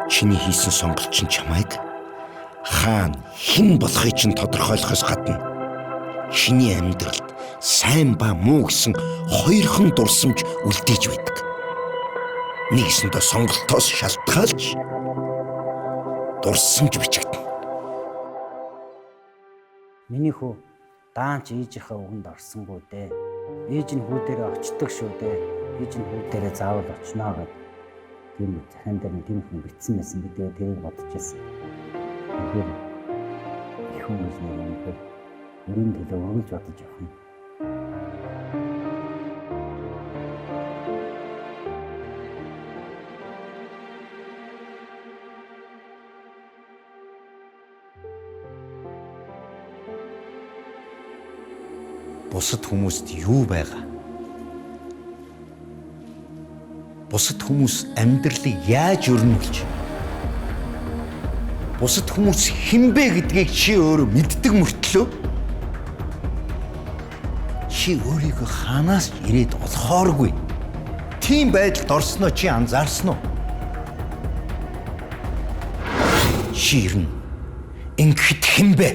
Чиний хийсэн сонголт чинь чамайг хаана хэн болохыг чинь тодорхойлохоос гадна чиний амьдралд сайн ба муу гэсэн хоёрхан дурсамж үлдээж байдаг. Нэгсэндээ сонголтоос шалтгаалж дурсамж бичигдэнэ. Миний хүү даанч ээжийнхээ үгэнд орсонгүй дээ. Ээж нь хүү дээрээ очдог шүү дээ. Ээж нь хүү дээрээ заавал очноо гэд. Тийм үү, захин дээр нь тийм хүн битсэн байсан би тэгээ тэрийг бодож байсан. Тэгэхээр их хүмүүс нэг юм бэ. Өрийн төлөө өргөлж бодож явах юм. Бусад хүмүүст юу байгаа? Бусад хүмүүс амьдралыг яаж өрнүүлж? Бусад хүмүүс хинбэ гэдгийг чи өөрөө мэддэг мөртлөө чи өөрийгөө ханаас ирээд олохооргүй. Тийм байдалд орсноо чи анзаарсан уу? Чи ирнэ. Ингэхэд хинбэ?